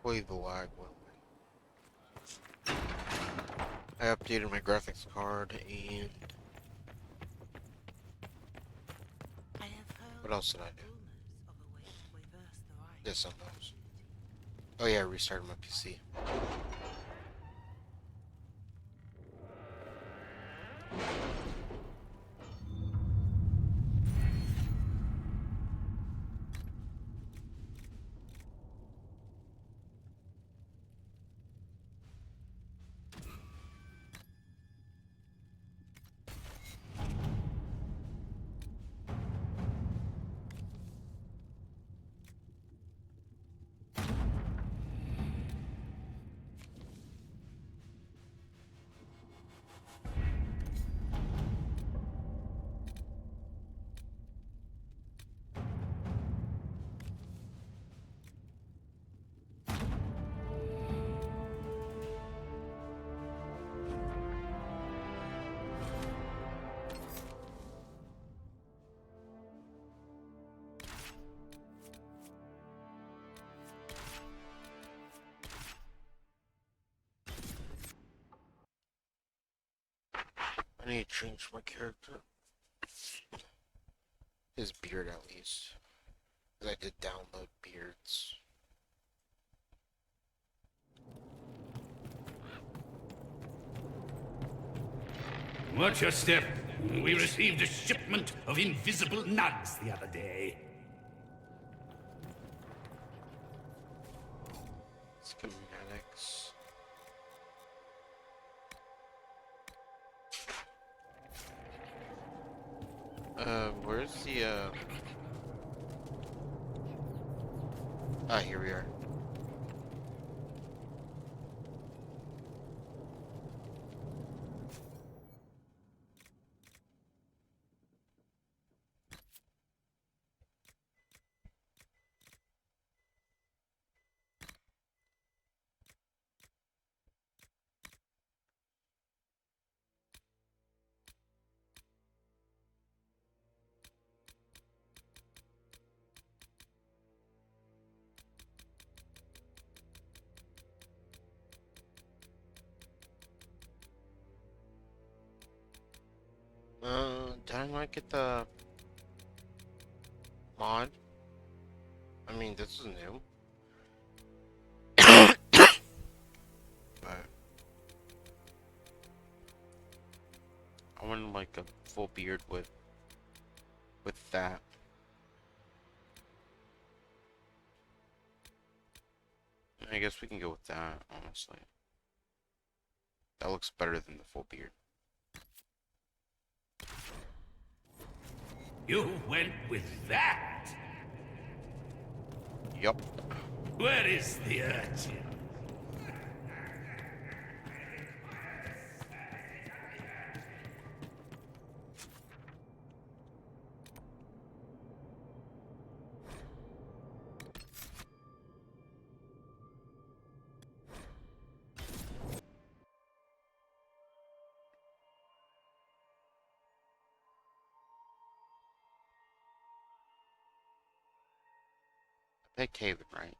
Way the lag went. I updated my graphics card and I have what heard else did I do? rumors of a way to reverse the rise Did of something else. opportunity. Oh yeah, I restarted my PC. I need to change my character. His beard at least. Because I did download beards. Watch your step. We received a shipment of invisible nugs the other day. Schematics. Where's the, Ah, here we are. Did I not get the mod? I mean, this is new. But I wanted like a full beard with that. I guess we can go with that, honestly. That looks better than the full beard. You went with that? Yup. Where is the urchin? I picked Haven, right?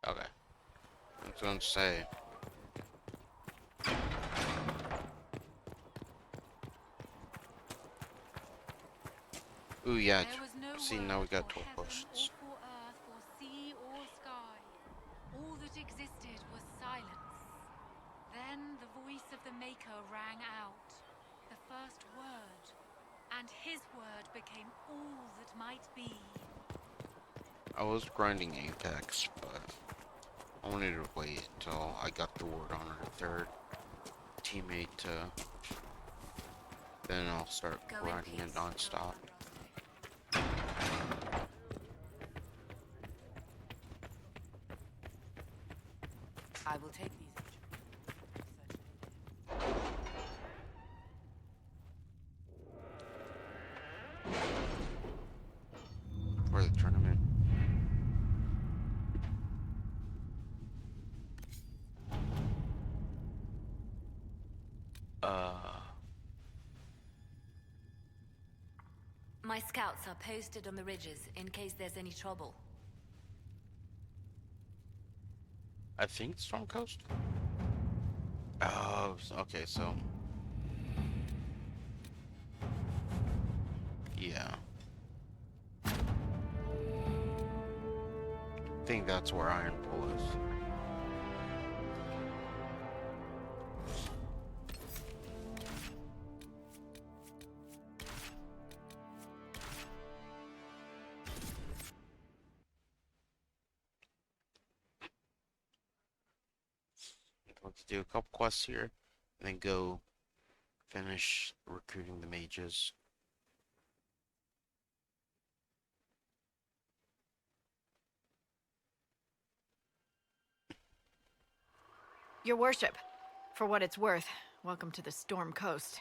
Okay. I was gonna say. Ooh, yeah. There was no See, word now we got for 12 heaven questions. or for earth or sea or sky. All that existed was silence. Then the voice of the Maker rang out, the first word, and his word became all that might be. I was grinding Apex, but I wanted to wait until I got the word on our third teammate to. Then I'll start Go in grinding it peace. non-stop. I will take these For the tournament. My My scouts are posted on the ridges in case there's any trouble. I think Storm Coast? Oh, okay, so... Yeah. I think that's where Iron Bull is. Let's do a couple quests here, and then go finish recruiting the mages. Your worship, for what it's worth, welcome to the Storm Coast.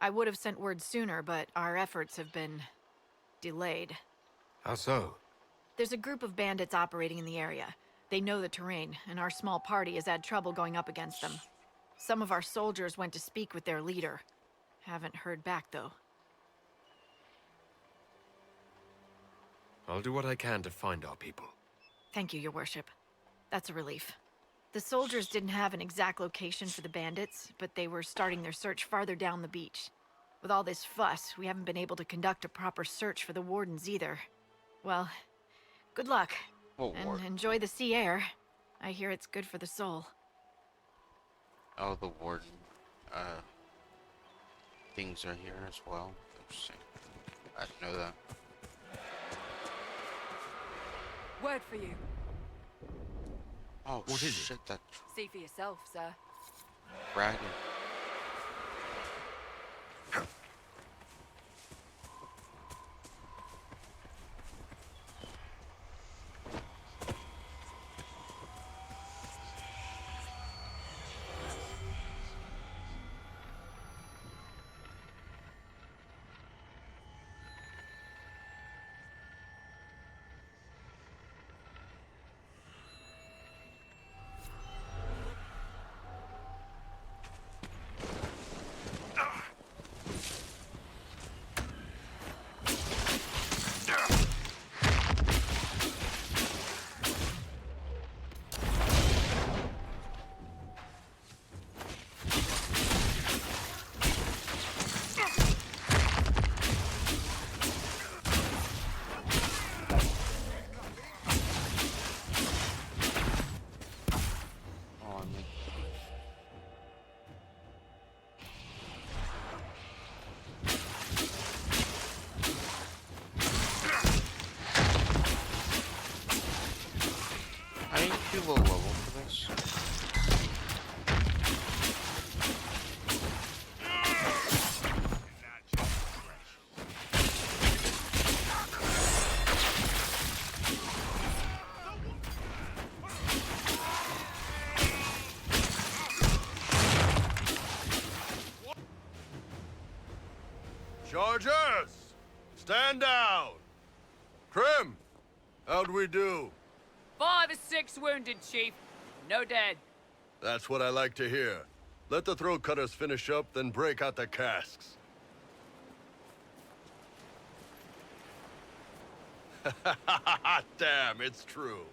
I would have sent word sooner, but our efforts have been delayed. How so? There's a group of bandits operating in the area. They know the terrain, and our small party has had trouble going up against them. Some of our soldiers went to speak with their leader. Haven't heard back, though. I'll do what I can to find our people. Thank you, your worship. That's a relief. The soldiers didn't have an exact location for the bandits, but they were starting their search farther down the beach. With all this fuss, we haven't been able to conduct a proper search for the wardens either. Well, good luck. Oh, And enjoy the sea air. I hear it's good for the soul. oh, the warden. Things are here as well. Interesting. I didn't know that. Word for you. Oh, What is shit, that See for yourself, sir. dragon. I need to do low level for this. Chargers! Stand down! Krim! How'd we do? 5 or 6 wounded, Chief. No dead. That's what I like to hear. Let the throat cutters finish up, then break out the casks. Damn, it's true.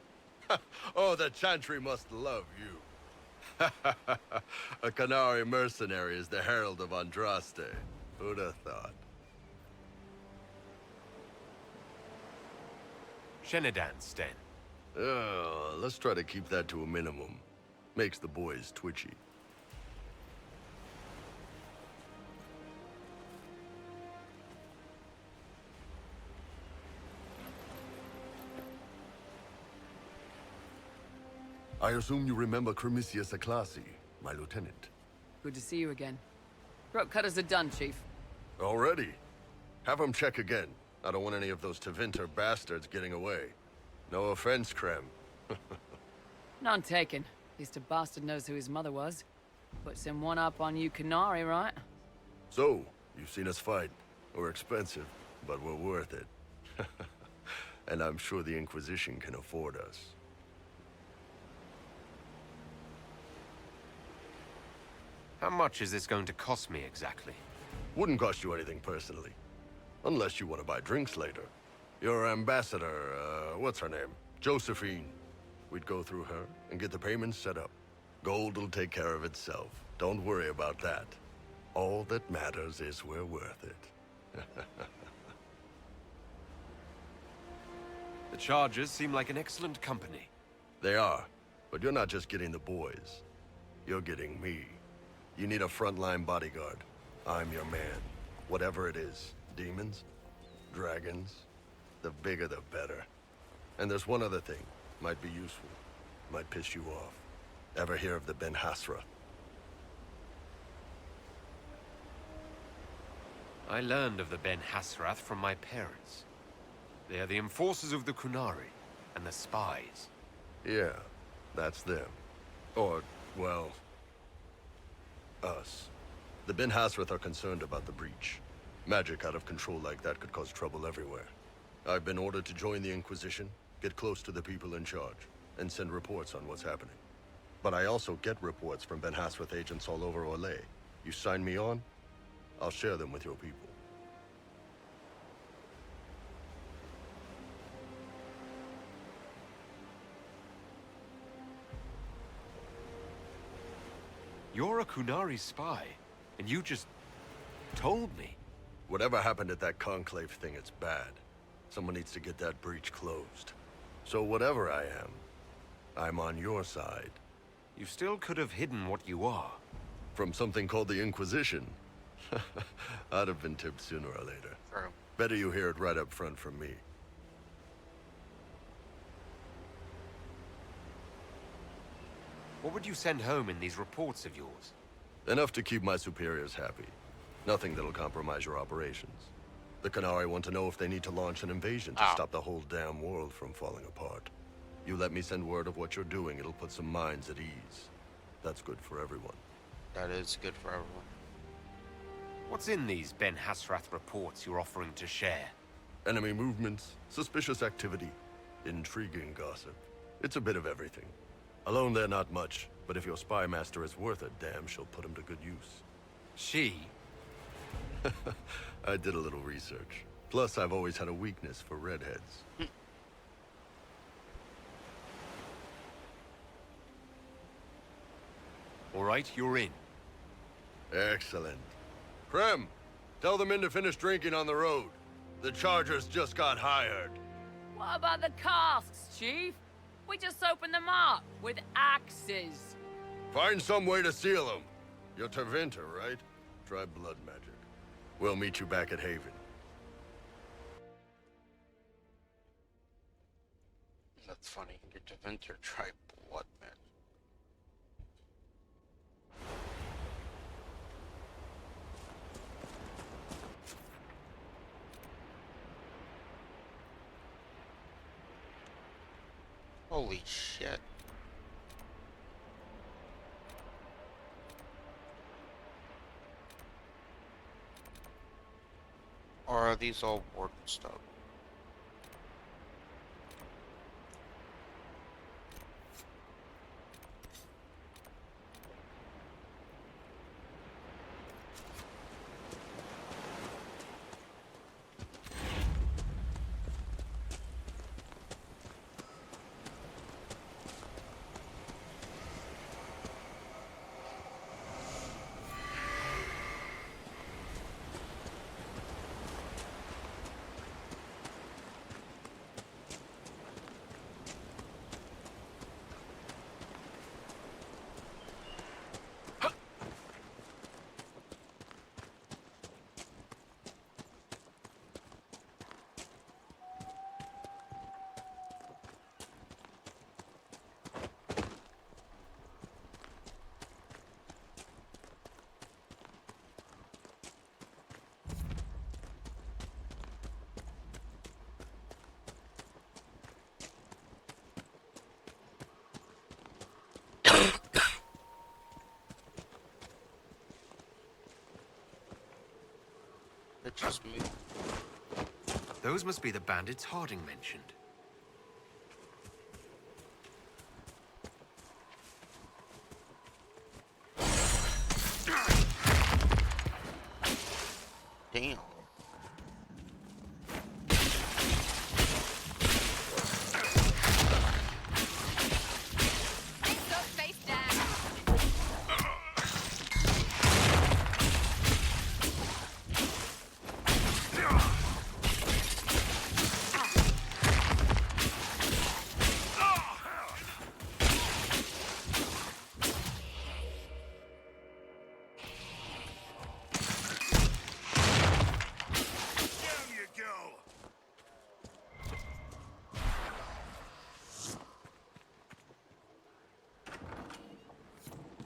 Oh, the Chantry must love you. A Canary mercenary is the herald of Andraste. Who'd have thought? Shenedan, Sten. Let's try to keep that to a minimum. Makes the boys twitchy. I assume you remember Cremisius Aclassi, my lieutenant. Good to see you again. Throat cutters are done, Chief. Already? Have him check again. I don't want any of those Tevinter bastards getting away. No offense, Krem. None taken. At least a bastard knows who his mother was. Puts him one up on you Canary, right? So, you've seen us fight. We're expensive, but we're worth it. And I'm sure the Inquisition can afford us. How much is this going to cost me exactly? Wouldn't cost you anything personally. Unless you want to buy drinks later. Your ambassador, what's her name? Josephine. We'd go through her and get the payments set up. Gold will take care of itself. Don't worry about that. All that matters is we're worth it. The Chargers seem like an excellent company. They are, but you're not just getting the boys. You're getting me. You need a frontline bodyguard. I'm your man. Whatever it is. Demons? Dragons? The bigger the better. And there's one other thing. Might be useful. Might piss you off. Ever hear of the Ben Hasra? I learned of the Ben Hasrath from my parents. They are the enforcers of the Kunari, and the spies. Yeah, that's them. Or, well, us. The Ben Hasrath are concerned about the breach. Magic out of control like that could cause trouble everywhere. I've been ordered to join the Inquisition, get close to the people in charge, and send reports on what's happening. But I also get reports from Ben Hasrath agents all over Orlais. You sign me on, I'll share them with your people. You're a Kunari spy, and you just told me. Whatever happened at that Conclave thing, it's bad. Someone needs to get that breach closed. So whatever I am, I'm on your side. You still could have hidden what you are. From something called the Inquisition. I'd have been tipped sooner or later. True. Better you hear it right up front from me. What would you send home in these reports of yours? Enough to keep my superiors happy. Nothing that'll compromise your operations. The Qunari want to know if they need to launch an invasion to stop the whole damn world from falling apart. You let me send word of what you're doing, it'll put some minds at ease. That's good for everyone. That is good for everyone. What's in these Ben Hasrath reports you're offering to share? Enemy movements, suspicious activity, intriguing gossip. It's a bit of everything. Alone they're not much, but if your spy master is worth a damn, she'll put him to good use. She? I did a little research. Plus, I've always had a weakness for redheads. All right, you're in. Excellent. Krem, tell the men to finish drinking on the road. The Chargers just got hired. What about the casks, Chief? We just opened them up with axes. Find some way to seal them. You're Tervinter, right? Try blood magic. We'll meet you back at Haven. That's funny. Get to Winter, try blood man. Holy shit. Or are these all warden stuff? It just moved. Those must be the bandits Harding mentioned. Damn.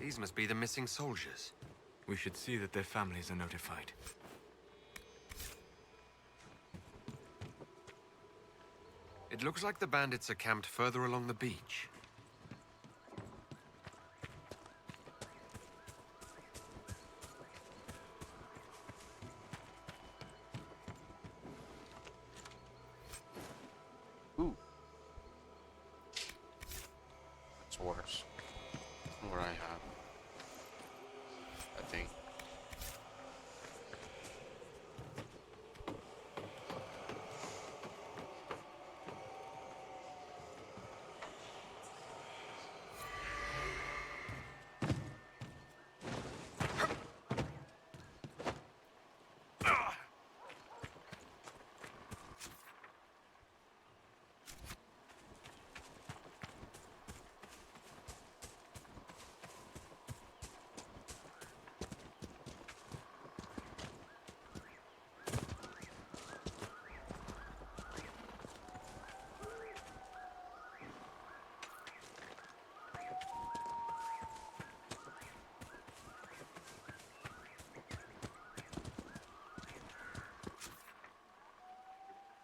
These must be the missing soldiers. We should see that their families are notified. It looks like the bandits are camped further along the beach. Ooh. That's worse than what I have, I think.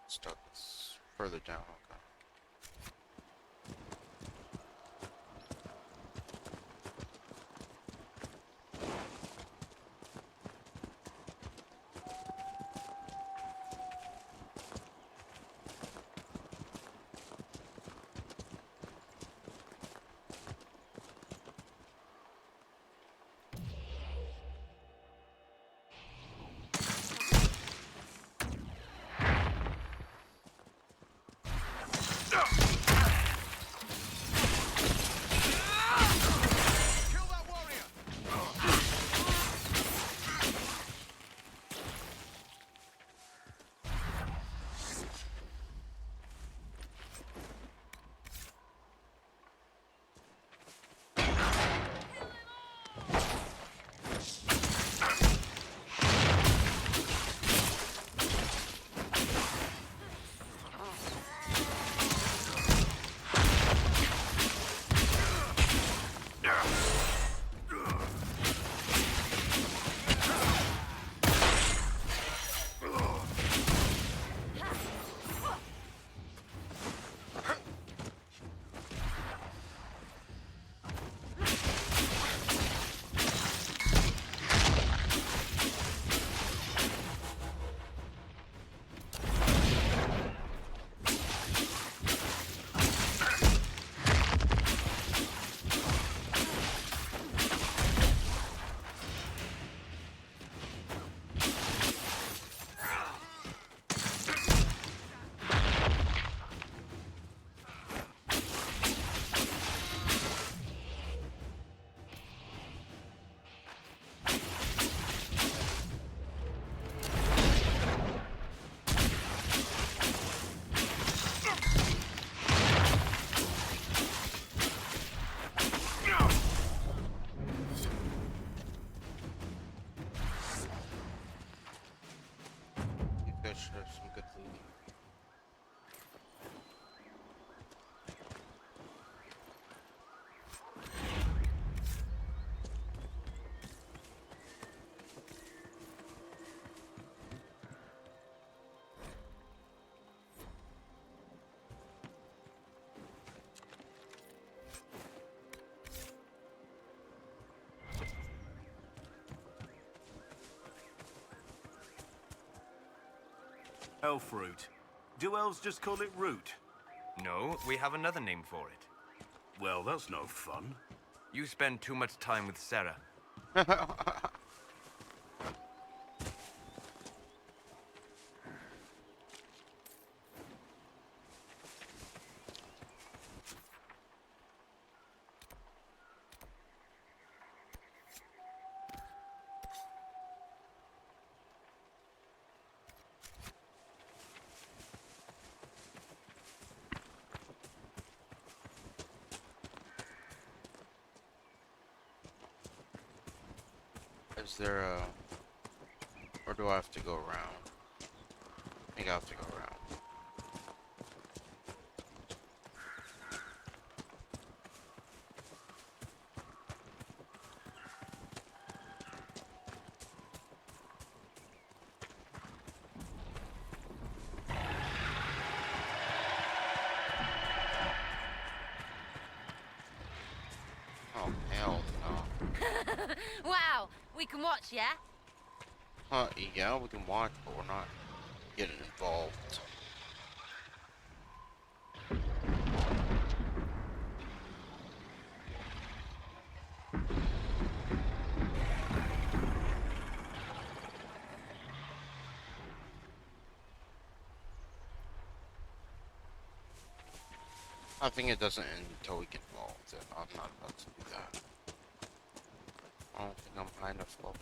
Stuff is further down, okay. You guys should have some good loot. Elf root. Do elves just call it root? No, we have another name for it. Well, that's no fun. You spend too much time with Sarah. Is there a... Or do I have to go around? I think I have to go around. We can watch, yeah? Yeah, we can watch, but we're not getting involved. I think it doesn't end until we get involved, and I'm not about to do that. I don't think I'm high enough level.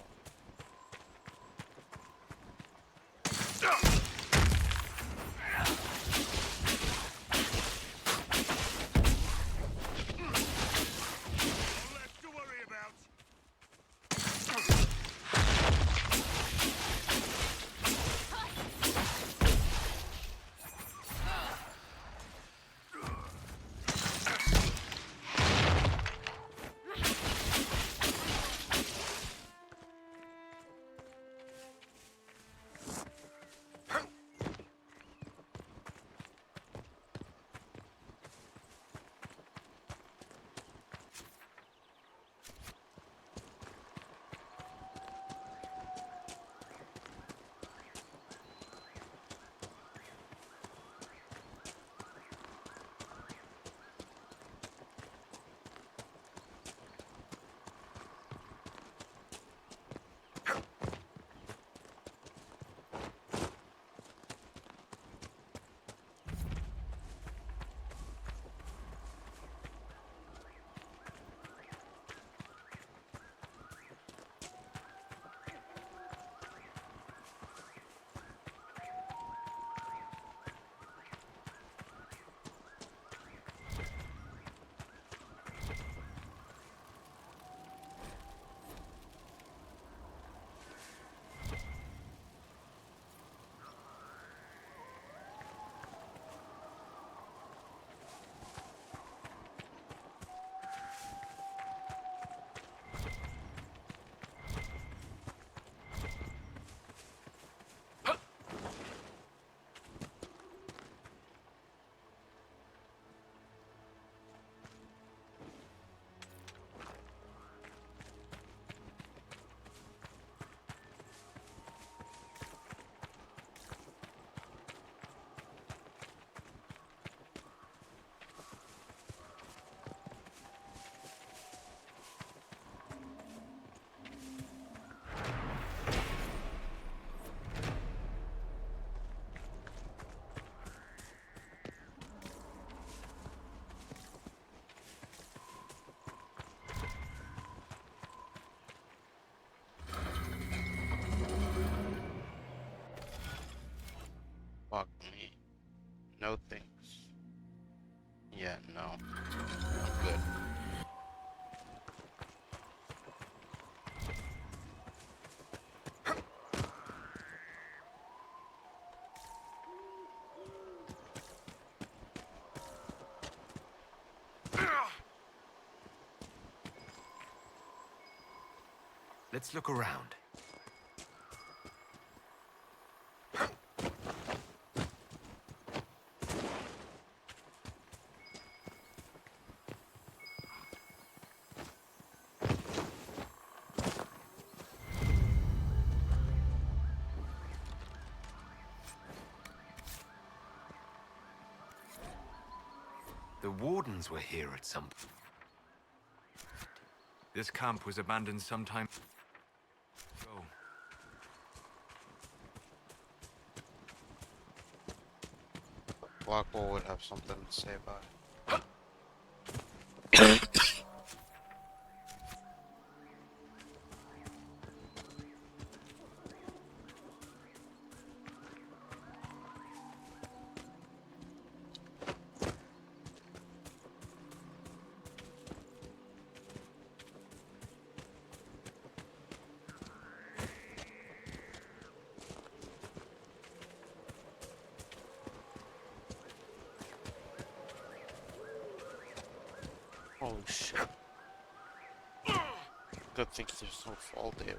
Fuck me. No thanks. Yeah, no. I'm good. Let's look around. The Wardens were here at some point. This camp was abandoned some time ago. Blackwell would have something to say about it. Holy shit. Good thing there's no fall damage.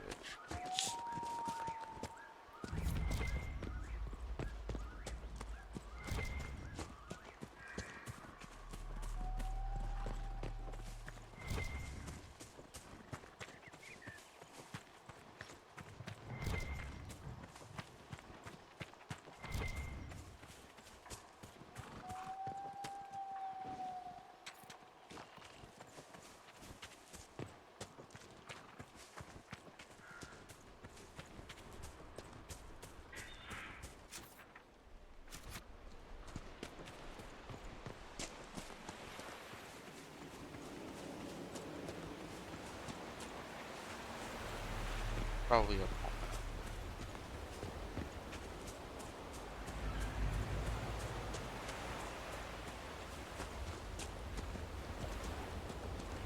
Probably up.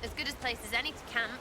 As good a place as any to camp.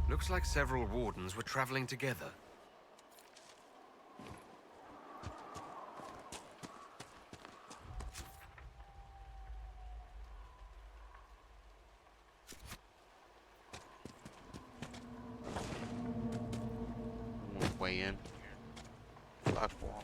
Looks like several wardens were traveling together. Way in. Black wall.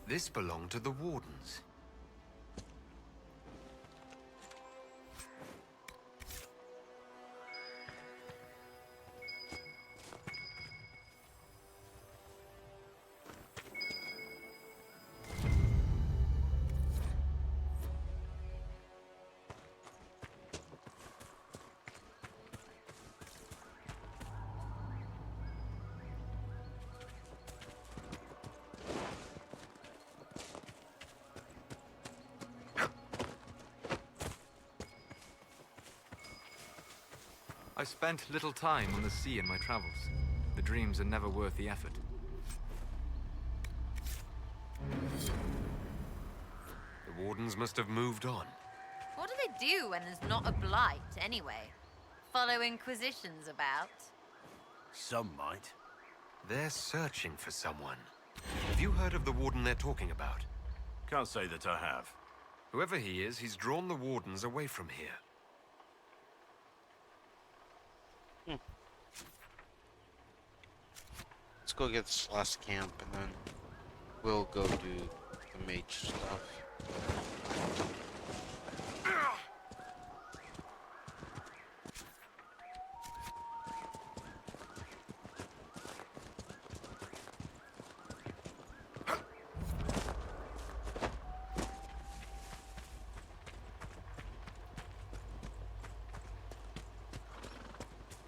This belonged to the wardens. I spent little time on the sea in my travels. The dreams are never worth the effort. The wardens must have moved on. What do they do when there's not a blight, anyway? Follow Inquisitions about? Some might. They're searching for someone. Have you heard of the warden they're talking about? Can't say that I have. Whoever he is, he's drawn the wardens away from here. Let's go get this last camp and then we'll go do the mage stuff.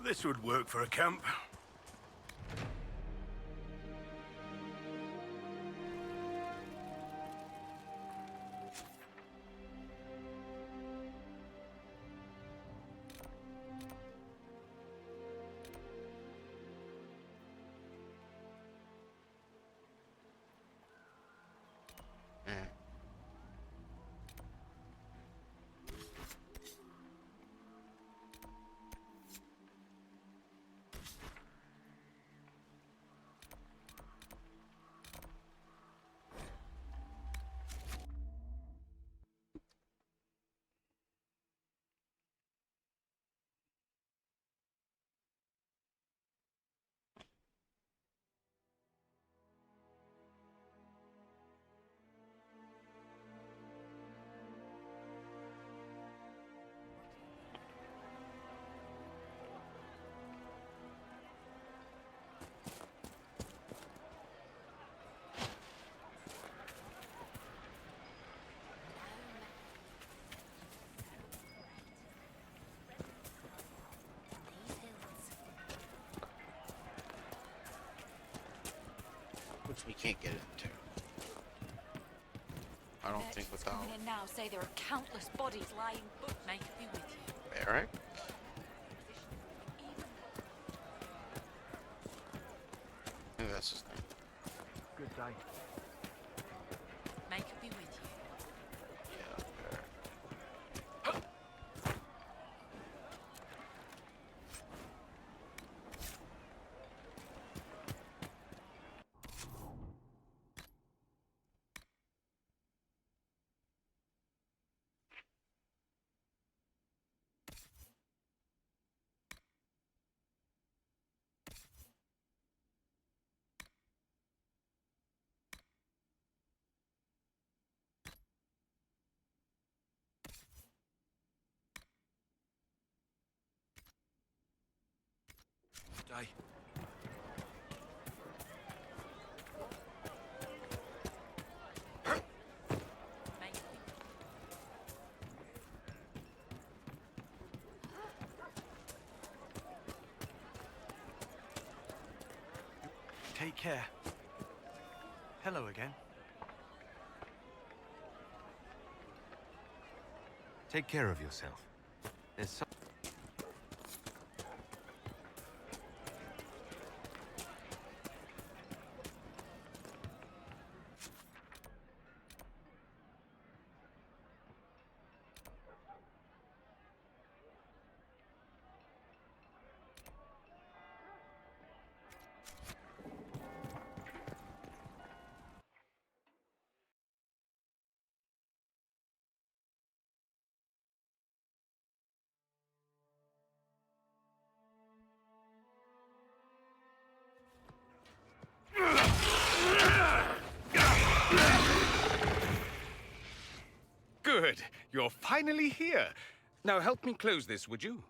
This would work for a camp. Which we can't get into. I don't think without And now say there are countless bodies lying, but may it be with you. Eric. I think that's his name. Good day. May it be with you. Yeah, Eric. Day. May it be. Take care. Hello again. Take care of yourself. There's some... Good. You're finally here. Now help me close this, would you?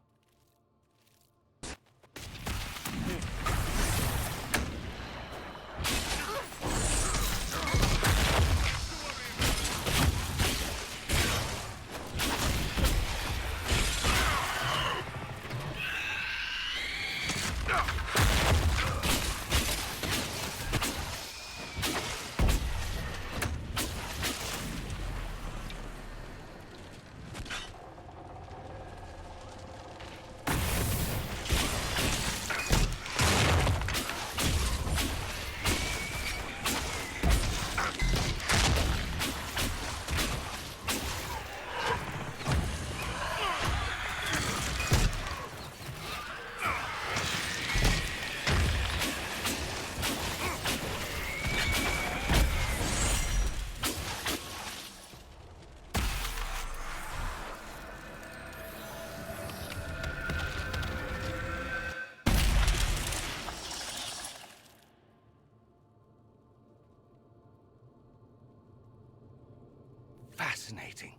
Fascinating.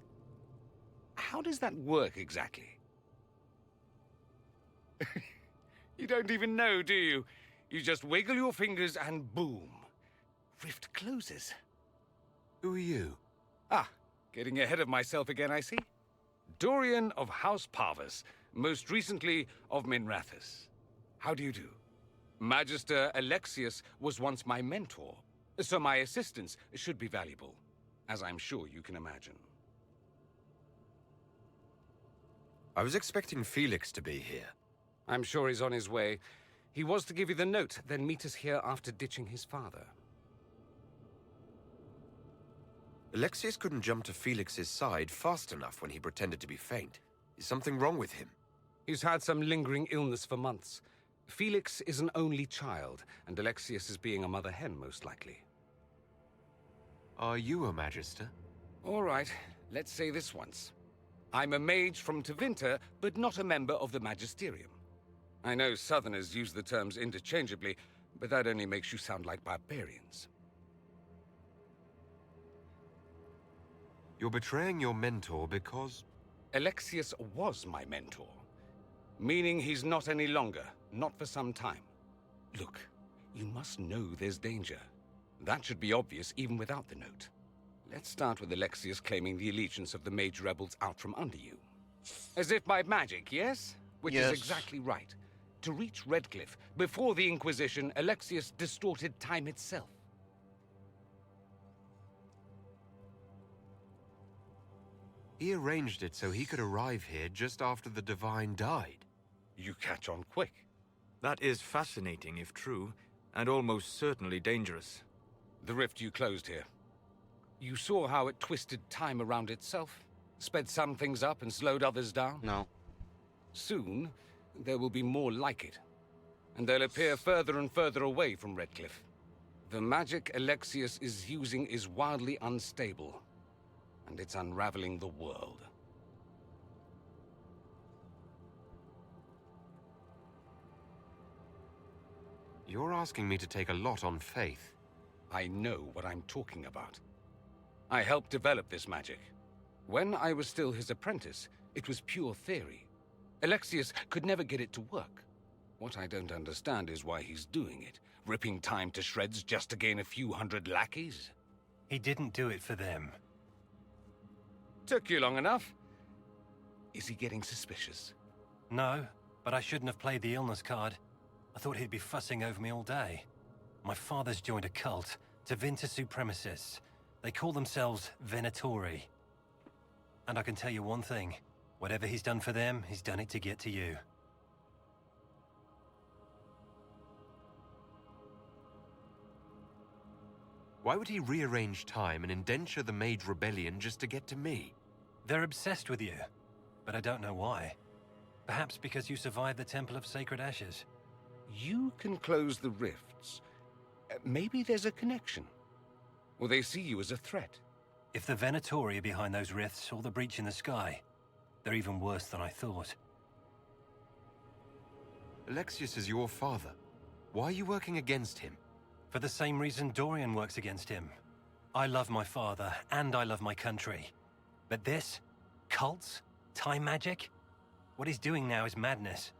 How does that work exactly? You don't even know, do you? You just wiggle your fingers and boom. Rift closes. Who are you? Ah, getting ahead of myself again, I see. Dorian of House Parvus, most recently of Minrathous. How do you do? Magister Alexius was once my mentor, so my assistance should be valuable, as I'm sure you can imagine. I was expecting Felix to be here. I'm sure he's on his way. He was to give you the note, then meet us here after ditching his father. Alexius couldn't jump to Felix's side fast enough when he pretended to be faint. Is something wrong with him? He's had some lingering illness for months. Felix is an only child, and Alexius is being a mother hen, most likely. Are you a Magister? All right, let's say this once. I'm a mage from Tevinter, but not a member of the Magisterium. I know Southerners use the terms interchangeably, but that only makes you sound like barbarians. You're betraying your mentor because... Alexius was my mentor, meaning he's not any longer, not for some time. Look, you must know there's danger. That should be obvious even without the note. Let's start with Alexius claiming the allegiance of the mage rebels out from under you. As if by magic, yes? Which Yes. is exactly right. To reach Redcliffe, before the Inquisition, Alexius distorted time itself. He arranged it so he could arrive here just after the Divine died. You catch on quick. That is fascinating if true, and almost certainly dangerous. The rift you closed here. You saw how it twisted time around itself? Sped some things up and slowed others down? No. Soon, there will be more like it. And they'll appear further and further away from Redcliffe. The magic Alexius is using is wildly unstable. And it's unraveling the world. You're asking me to take a lot on faith. I know what I'm talking about. I helped develop this magic. When I was still his apprentice, it was pure theory. Alexius could never get it to work. What I don't understand is why he's doing it, ripping time to shreds just to gain a few hundred lackeys. He didn't do it for them. Took you long enough. Is he getting suspicious? No, but I shouldn't have played the illness card. I thought he'd be fussing over me all day. My father's joined a cult, Tevinter Supremacists. They call themselves Venatori. And I can tell you one thing. Whatever he's done for them, he's done it to get to you. Why would he rearrange time and indenture the Mage Rebellion just to get to me? They're obsessed with you, but I don't know why. Perhaps because you survived the Temple of Sacred Ashes. You can close the rifts. Maybe there's a connection. Or they see you as a threat. If the Venatori are behind those rifts or the breach in the sky, they're even worse than I thought. Alexius is your father. Why are you working against him? For the same reason Dorian works against him. I love my father, and I love my country. But this? Cults? Time magic? What he's doing now is madness.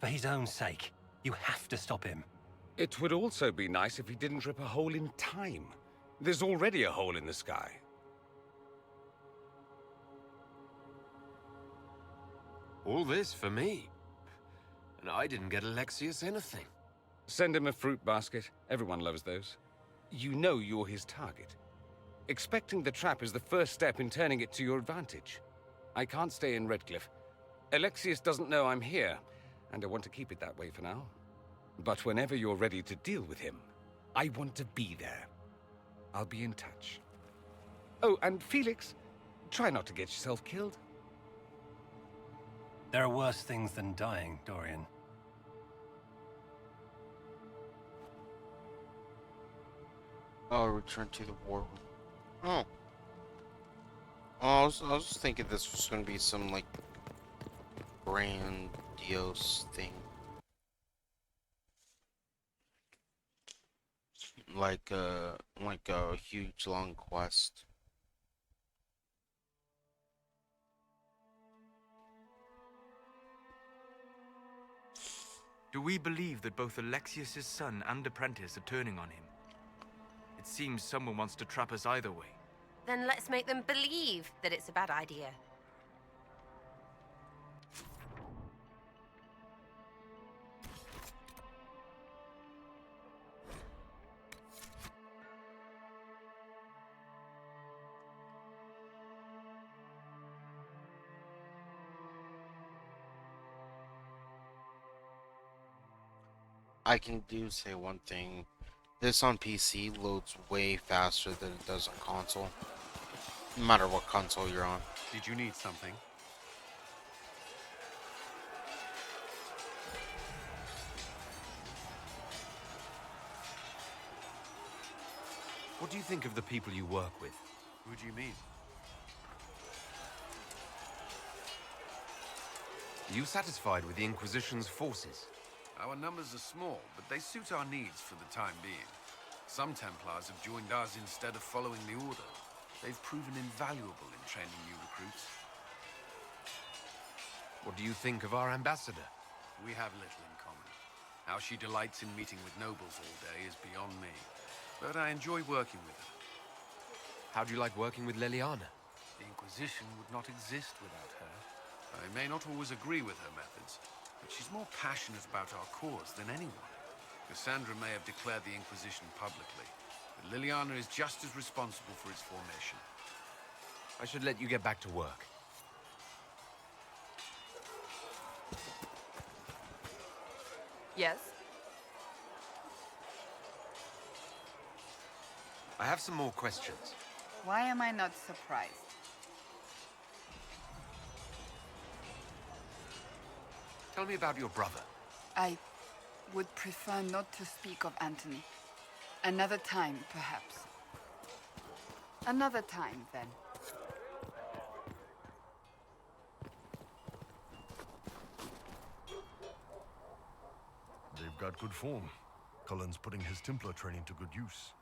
For his own sake, you have to stop him. It would also be nice if he didn't rip a hole in time. There's already a hole in the sky. All this for me. And I didn't get Alexius anything. Send him a fruit basket. Everyone loves those. You know you're his target. Expecting the trap is the first step in turning it to your advantage. I can't stay in Redcliffe. Alexius doesn't know I'm here, and I want to keep it that way for now. But whenever you're ready to deal with him, I want to be there. I'll be in touch. Oh, and Felix, try not to get yourself killed. There are worse things than dying, Dorian. Oh, return to the war room. Oh. Oh, I was thinking this was gonna be some, like, grandiose thing. Like a huge long quest. Do we believe that both Alexius's son and apprentice are turning on him? It seems someone wants to trap us either way. Then let's make them believe that it's a bad idea. I can say one thing. This on PC loads way faster than it does on console. No matter what console you're on. Did you need something? What do you think of the people you work with? Who do you mean? Are you satisfied with the Inquisition's forces? Our numbers are small, but they suit our needs for the time being. Some Templars have joined us instead of following the Order. They've proven invaluable in training new recruits. What do you think of our ambassador? We have little in common. How she delights in meeting with nobles all day is beyond me. But I enjoy working with her. How do you like working with Leliana? The Inquisition would not exist without her. I may not always agree with her methods, but she's more passionate about our cause than anyone. Cassandra may have declared the Inquisition publicly, but Liliana is just as responsible for its formation. I should let you get back to work. Yes? I have some more questions. Why am I not surprised? Tell me about your brother. I would prefer not to speak of Anthony. Another time, perhaps. Another time, then. They've got good form. Cullen's putting his Templar training to good use.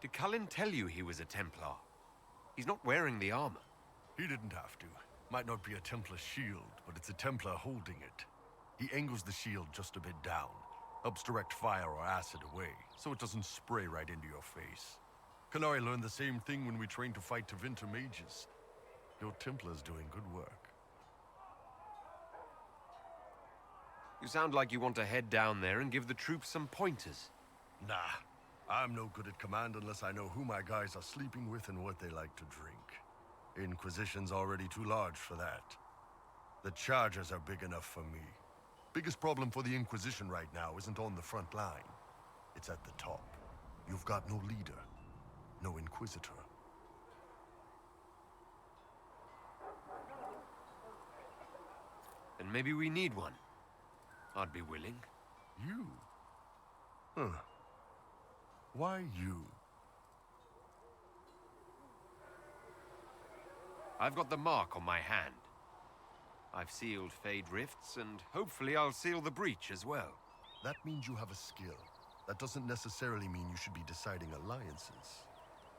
Did Cullen tell you he was a Templar? He's not wearing the armor. He didn't have to. Might not be a Templar shield, but it's a Templar holding it. He angles the shield just a bit down, helps direct fire or acid away, so it doesn't spray right into your face. Canary learned the same thing when we trained to fight Tevinter mages. Your Templar's doing good work. You sound like you want to head down there and give the troops some pointers. Nah, I'm no good at command unless I know who my guys are sleeping with and what they like to drink. Inquisition's already too large for that. The Chargers are big enough for me. Biggest problem for the Inquisition right now isn't on the front line. It's at the top. You've got no leader, no Inquisitor. Then maybe we need one. I'd be willing. You? Huh. Why you? I've got the mark on my hand. I've sealed Fade Rifts, and hopefully I'll seal the breach as well. That means you have a skill. That doesn't necessarily mean you should be deciding alliances.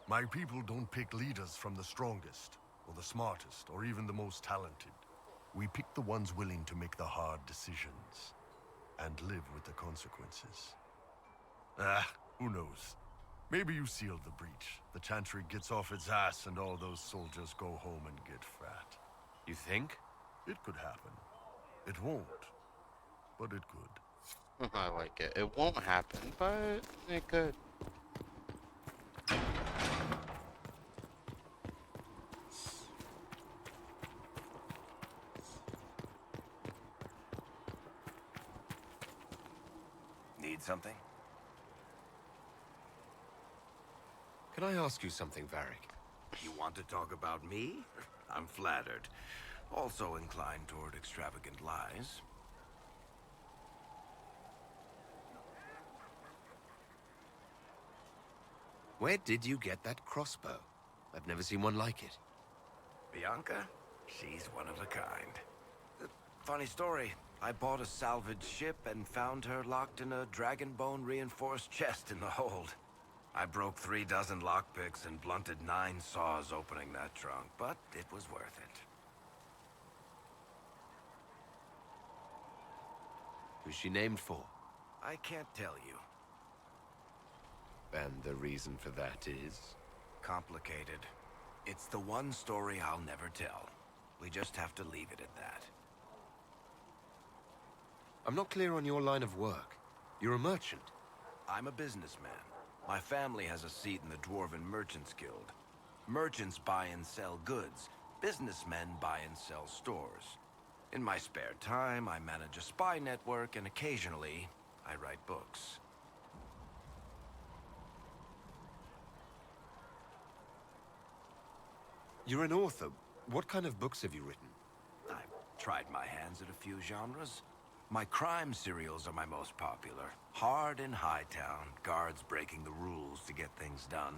My people don't pick leaders from the strongest, or the smartest, or even the most talented. We pick the ones willing to make the hard decisions, and live with the consequences. Who knows? Maybe you sealed the breach. The Chantry gets off its ass and all those soldiers go home and get fat. You think? It could happen. It won't, but it could. I like it. It won't happen, but it could. Need something? Can I ask you something, Varric? You want to talk about me? I'm flattered. Also inclined toward extravagant lies. Where did you get that crossbow? I've never seen one like it. Bianca? She's one of a kind. Funny story. I bought a salvaged ship and found her locked in a dragonbone reinforced chest in the hold. I broke 36 lockpicks and blunted 9 saws opening that trunk, but it was worth it. Who's she named for? I can't tell you. And the reason for that is? Complicated. It's the one story I'll never tell. We just have to leave it at that. I'm not clear on your line of work. You're a merchant. I'm a businessman. My family has a seat in the Dwarven Merchants Guild. Merchants buy and sell goods. Businessmen buy and sell stores. In my spare time, I manage a spy network, and occasionally, I write books. You're an author. What kind of books have you written? I've tried my hands at a few genres. My crime serials are my most popular. Hard in Hightown, guards breaking the rules to get things done.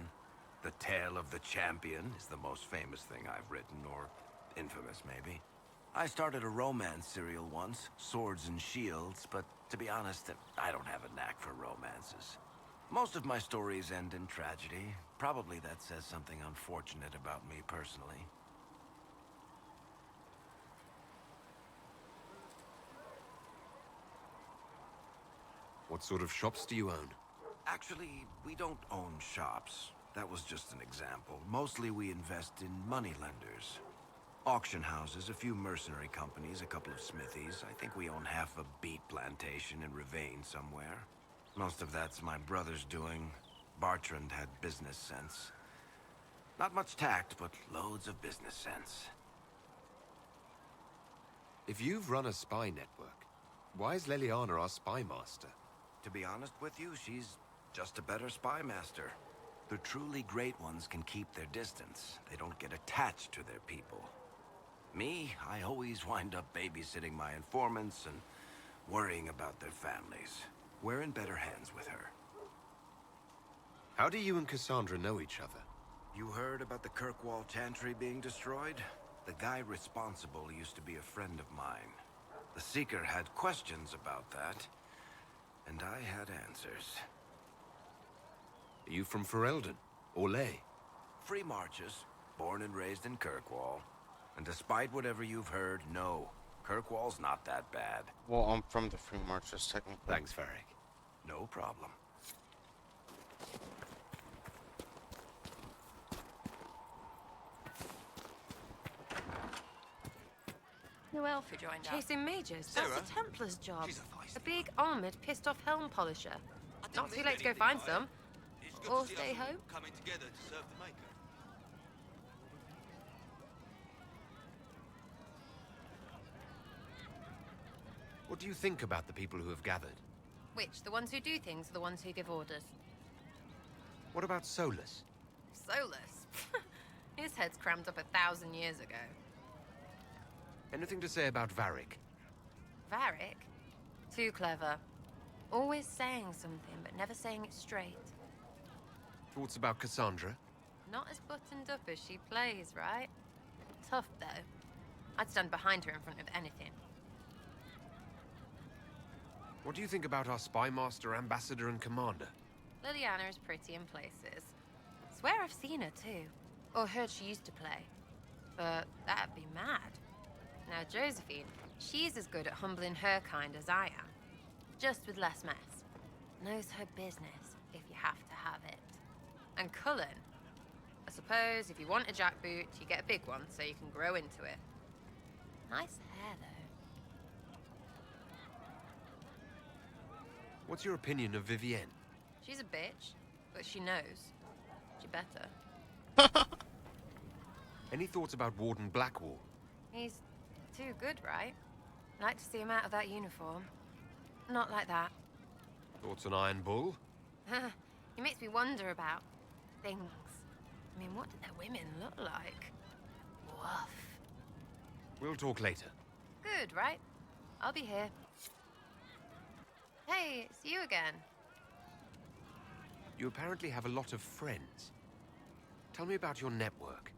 The Tale of the Champion is the most famous thing I've written, or infamous maybe. I started a romance serial once, Swords and Shields, but to be honest, I don't have a knack for romances. Most of my stories end in tragedy. Probably that says something unfortunate about me personally. What sort of shops do you own? Actually, we don't own shops. That was just an example. Mostly we invest in moneylenders. Auction houses, a few mercenary companies, a couple of smithies. I think we own half a beet plantation in Ravane somewhere. Most of that's my brother's doing. Bartrand had business sense. Not much tact, but loads of business sense. If you've run a spy network, why is Leliana our spy master? To be honest with you, she's just a better spy master. The truly great ones can keep their distance. They don't get attached to their people. Me, I always wind up babysitting my informants and worrying about their families. We're in better hands with her. How do you and Cassandra know each other? You heard about the Kirkwall Chantry being destroyed? The guy responsible used to be a friend of mine. The Seeker had questions about that, and I had answers. Are you from Ferelden? Or Ley? Free Marches, born and raised in Kirkwall. And despite whatever you've heard, no, Kirkwall's not that bad. Well, I'm from the Free Marches, technically. Thanks, Varric. No problem. New elf who joined us. Chasing mages? Sarah? That's a Templar's job. She's A big, armored, pissed-off helm polisher. Not too late to go find some. Or stay home. Coming together to serve the Maker. What do you think about the people who have gathered? Which? The ones who do things or the ones who give orders? What about Solus? Solus? His head's crammed up 1,000 years ago. Anything to say about Varric? Varric? Too clever. Always saying something, but never saying it straight. Thoughts about Cassandra? Not as buttoned up as she plays, right? Tough, though. I'd stand behind her in front of anything. What do you think about our spy master, ambassador, and commander? Liliana is pretty in places. Swear I've seen her, too. Or heard she used to play. But that'd be mad. Now, Josephine, she's as good at humbling her kind as I am. Just with less mess. Knows her business, if you have to have it. And Cullen, I suppose if you want a jackboot, you get a big one so you can grow into it. Nice hair, though. What's your opinion of Vivienne? She's a bitch, but she knows. She better. Any thoughts about Warden Blackwall? He's too good, right? Like to see him out of that uniform. Not like that. Thoughts on Iron Bull? He makes me wonder about things. I mean, what did their women look like? Woof. We'll talk later. Good, right? I'll be here. Hey, it's you again. You apparently have a lot of friends. Tell me about your network.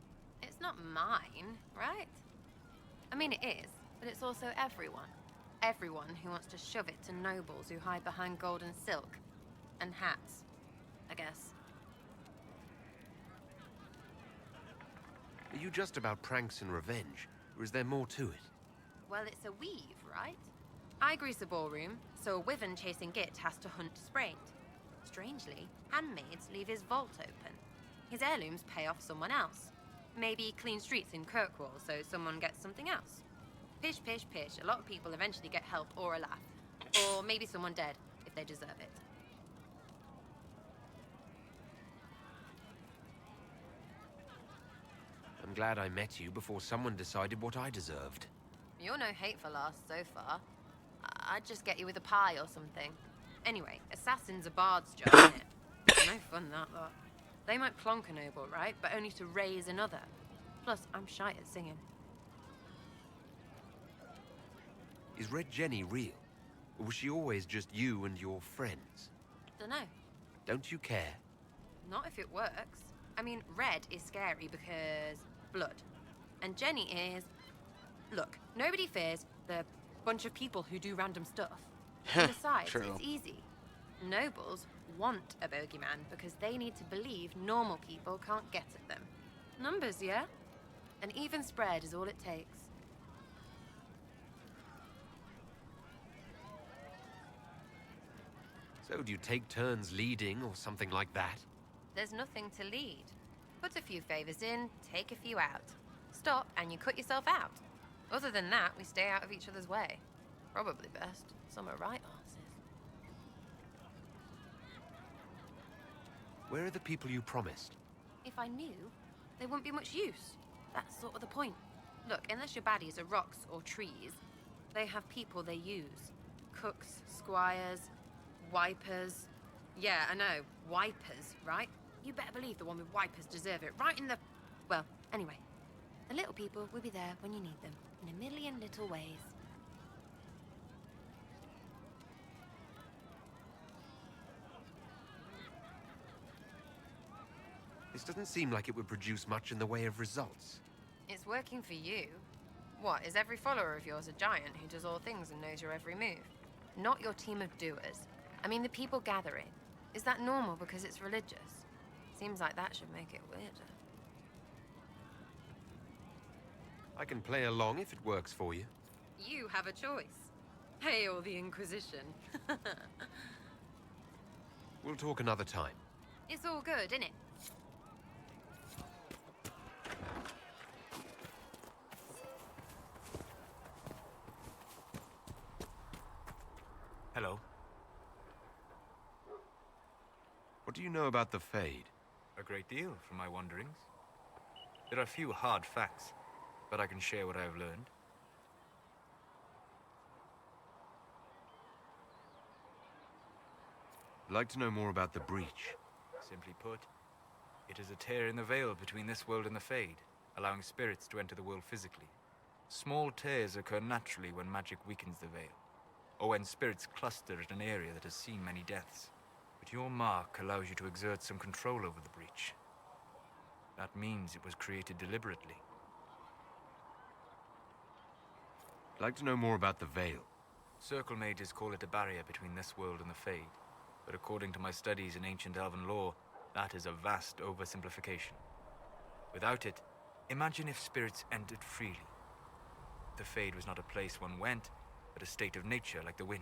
It's not mine, right? I mean, it is, but it's also everyone. Everyone who wants to shove it to nobles who hide behind gold and silk. And hats, I guess. Are you just about pranks and revenge, or is there more to it? Well, it's a weave, right? I grease a ballroom, so a wyvern chasing Git has to hunt Spraint. Strangely, handmaids leave his vault open. His heirlooms pay off someone else. Maybe clean streets in Kirkwall so someone gets something else. Pish, pish, pish. A lot of people eventually get help or a laugh. Or maybe someone dead, if they deserve it. I'm glad I met you before someone decided what I deserved. You're no hateful ass so far. I'd just get you with a pie or something. Anyway, assassin's a bard's job, isn't it? No fun, that lot. They might plonk a noble, right? But only to raise another. Plus, I'm shy at singing. Is Red Jenny real? Or was she always just you and your friends? Dunno. Don't you care? Not if it works. I mean, Red is scary because blood. And Jenny is... Look, nobody fears the bunch of people who do random stuff. And besides, True. it's easy. Nobles want a bogeyman because they need to believe normal people can't get at them. Numbers, yeah? An even spread is all it takes. So do you take turns leading or something like that? There's nothing to lead. Put a few favors in, take a few out. Stop and you cut yourself out. Other than that, we stay out of each other's way. Probably best. Some are right arses. Where are the people you promised? If I knew, there wouldn't be much use. That's sort of the point. Look, unless your baddies are rocks or trees, they have people they use. Cooks, squires, wipers. Yeah, I know. Wipers, right? You better believe the one with wipers deserve it. Right in the... Well, anyway. The little people will be there when you need them. In a million little ways. This doesn't seem like it would produce much in the way of results. It's working for you. What, is every follower of yours a giant who does all things and knows your every move? Not your team of doers. I mean the people gathering. Is that normal because it's religious? Seems like that should make it weirder. I can play along if it works for you. You have a choice. Hail the Inquisition. We'll talk another time. It's all good, innit? Hello. What do you know about the Fade? A great deal from my wanderings. There are few hard facts, but I can share what I have learned. I'd like to know more about the Breach. Simply put, it is a tear in the veil between this world and the Fade, allowing spirits to enter the world physically. Small tears occur naturally when magic weakens the veil, or when spirits cluster at an area that has seen many deaths. But your mark allows you to exert some control over the Breach. That means it was created deliberately. I'd like to know more about the Veil. Circle mages call it a barrier between this world and the Fade, but according to my studies in ancient elven lore, that is a vast oversimplification. Without it, imagine if spirits entered freely. The Fade was not a place one went, but a state of nature like the wind.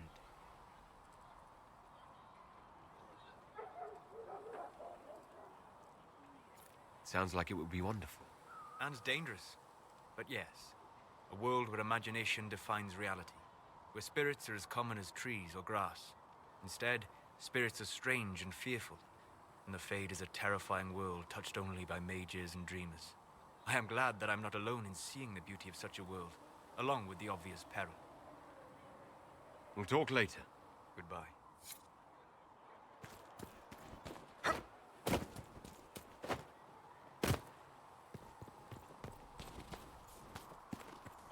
Sounds like it would be wonderful. And dangerous. But yes, a world where imagination defines reality, where spirits are as common as trees or grass. Instead, spirits are strange and fearful, and the Fade is a terrifying world touched only by mages and dreamers. I am glad that I'm not alone in seeing the beauty of such a world, along with the obvious peril. We'll talk later. Goodbye.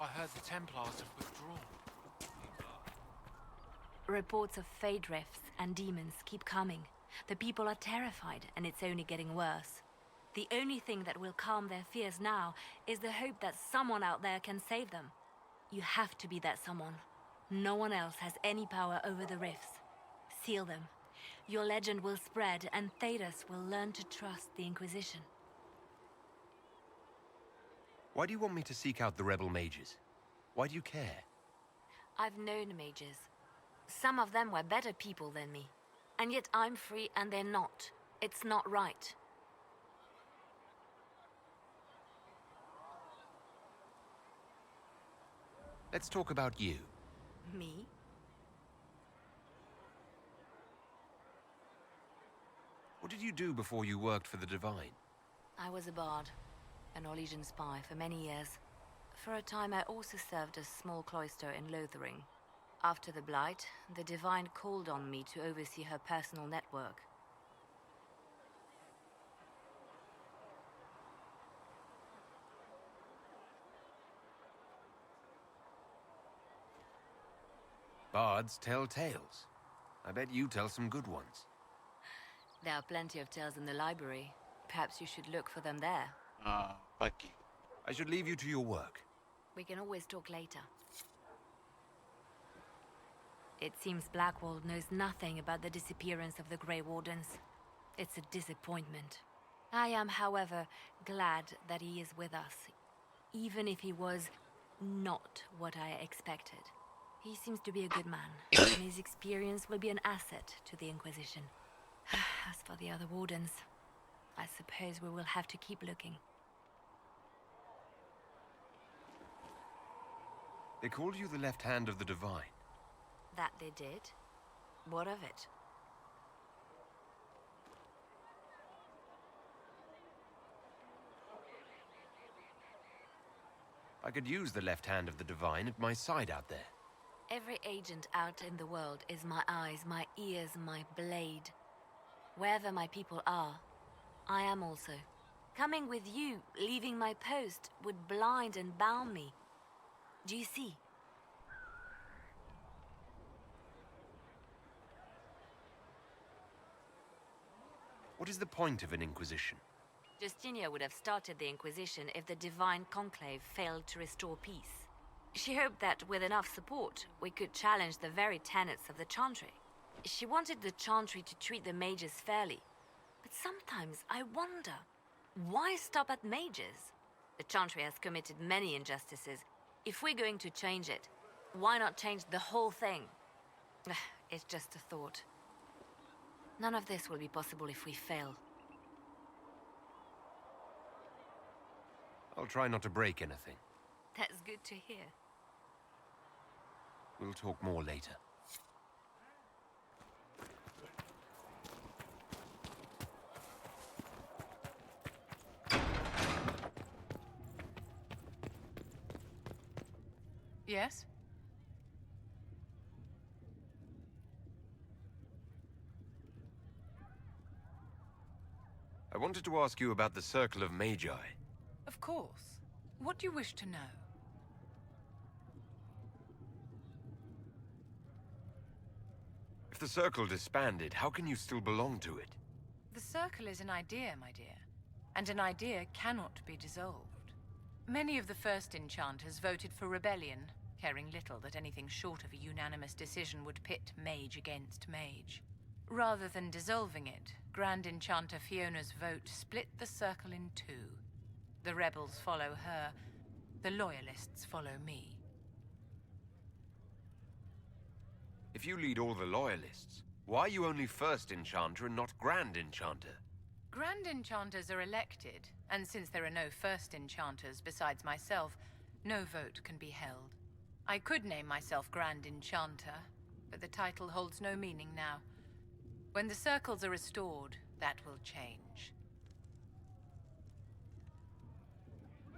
I heard the Templars have withdrawn. Reports of Fade rifts and demons keep coming. The people are terrified, and it's only getting worse. The only thing that will calm their fears now is the hope that someone out there can save them. You have to be that someone. No one else has any power over the rifts. Seal them. Your legend will spread, and Thedas will learn to trust the Inquisition. Why do you want me to seek out the rebel mages? Why do you care? I've known mages. Some of them were better people than me. And yet I'm free and they're not. It's not right. Let's talk about you. Me? What did you do before you worked for the Divine? I was a bard, a Norwegian spy for many years. For a time I also served a small cloister in Lothering. After the Blight, the Divine called on me to oversee her personal network. Bards tell tales. I bet you tell some good ones. There are plenty of tales in the library. Perhaps you should look for them there. Fuck you. I should leave you to your work. We can always talk later. It seems Blackwall knows nothing about the disappearance of the Grey Wardens. It's a disappointment. I am, however, glad that he is with us, even if he was not what I expected. He seems to be a good man, and his experience will be an asset to the Inquisition. As for the other Wardens, I suppose we will have to keep looking. They called you the left hand of the Divine. That they did? What of it? I could use the left hand of the Divine at my side out there. Every agent out in the world is my eyes, my ears, my blade. Wherever my people are, I am also. Coming with you, leaving my post, would blind and bound me. Do you see? What is the point of an Inquisition? Justinia would have started the Inquisition if the Divine Conclave failed to restore peace. She hoped that with enough support, we could challenge the very tenets of the Chantry. She wanted the Chantry to treat the mages fairly. But sometimes I wonder, why stop at mages? The Chantry has committed many injustices. If we're going to change it, why not change the whole thing? It's just a thought. None of this will be possible if we fail. I'll try not to break anything. That's good to hear. We'll talk more later. Yes? I wanted to ask you about the Circle of Magi. Of course. What do you wish to know? If the Circle disbanded, how can you still belong to it? The Circle is an idea, my dear. And an idea cannot be dissolved. Many of the first enchanters voted for rebellion, caring little that anything short of a unanimous decision would pit mage against mage. Rather than dissolving it, Grand Enchanter Fiona's vote split the Circle in two. The rebels follow her, the loyalists follow me. If you lead all the loyalists, why are you only First Enchanter and not Grand Enchanter? Grand Enchanters are elected, and since there are no First Enchanters besides myself, no vote can be held. I could name myself Grand Enchanter, but the title holds no meaning now. When the circles are restored, that will change.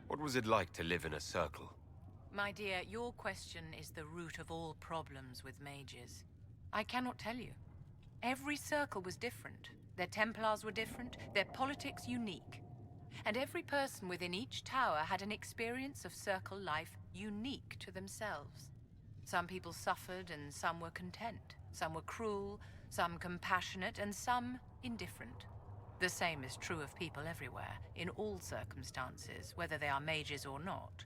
What was it like to live in a circle? My dear, your question is the root of all problems with mages. I cannot tell you. Every circle was different. Their Templars were different, their politics unique. And every person within each tower had an experience of circle life unique to themselves. Some people suffered and some were content. Some were cruel, some compassionate, and some indifferent. The same is true of people everywhere, in all circumstances, whether they are mages or not.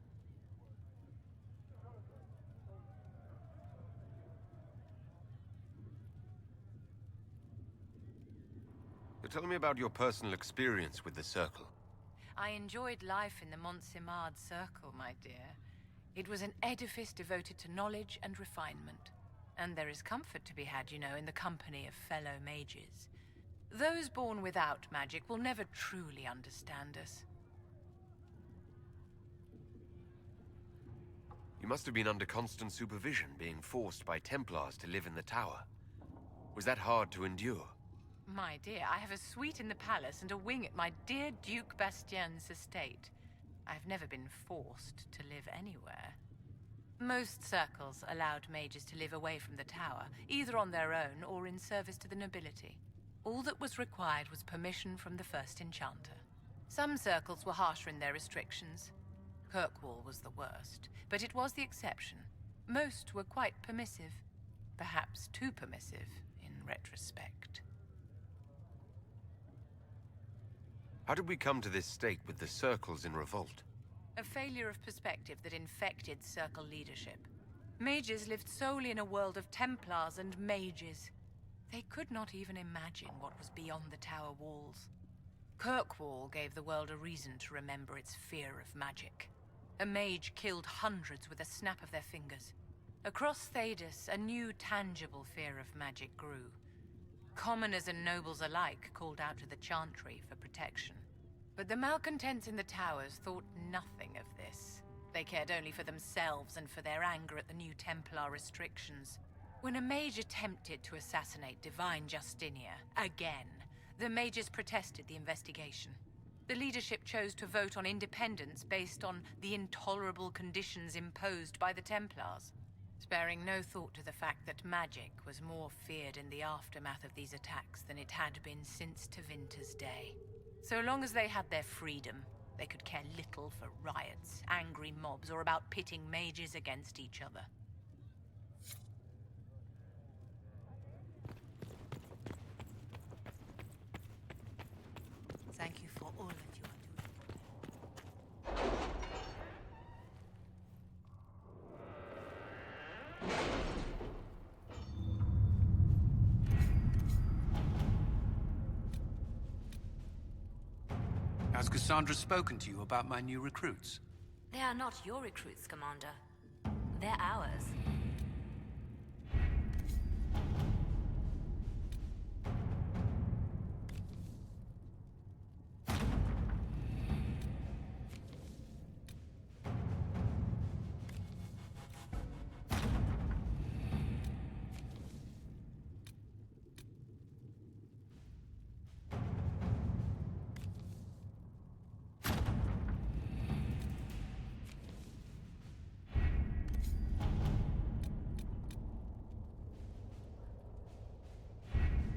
So tell me about your personal experience with the Circle. I enjoyed life in the Montsimard Circle, my dear. It was an edifice devoted to knowledge and refinement. And there is comfort to be had, you know, in the company of fellow mages. Those born without magic will never truly understand us. You must have been under constant supervision, being forced by Templars to live in the tower. Was that hard to endure? My dear, I have a suite in the palace and a wing at my dear Duke Bastien's estate. I've never been forced to live anywhere. Most circles allowed mages to live away from the tower, either on their own or in service to the nobility. All that was required was permission from the first enchanter. Some circles were harsher in their restrictions. Kirkwall was the worst, but it was the exception. Most were quite permissive. Perhaps too permissive, in retrospect. How did we come to this state with the circles in revolt? A failure of perspective that infected circle leadership. Mages lived solely in a world of Templars and mages. They could not even imagine what was beyond the tower walls. Kirkwall gave the world a reason to remember its fear of magic. A mage killed hundreds with a snap of their fingers. Across Thedas, a new tangible fear of magic grew. Commoners and nobles alike called out to the Chantry for protection. But the malcontents in the towers thought nothing of this. They cared only for themselves and for their anger at the new Templar restrictions. When a mage attempted to assassinate Divine Justinia, again, the mages protested the investigation. The leadership chose to vote on independence based on the intolerable conditions imposed by the Templars, sparing no thought to the fact that magic was more feared in the aftermath of these attacks than it had been since Tevinter's day. So long as they had their freedom, they could care little for riots, angry mobs, or about pitting mages against each other. Thank you for all that you are doing. Has Cassandra spoken to you about my new recruits? They are not your recruits, Commander. They're ours.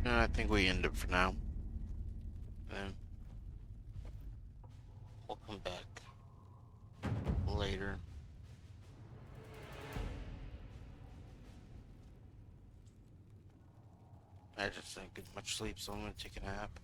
I think we end it for now. Then we'll come back later. I just didn't get much sleep, so I'm gonna take a nap.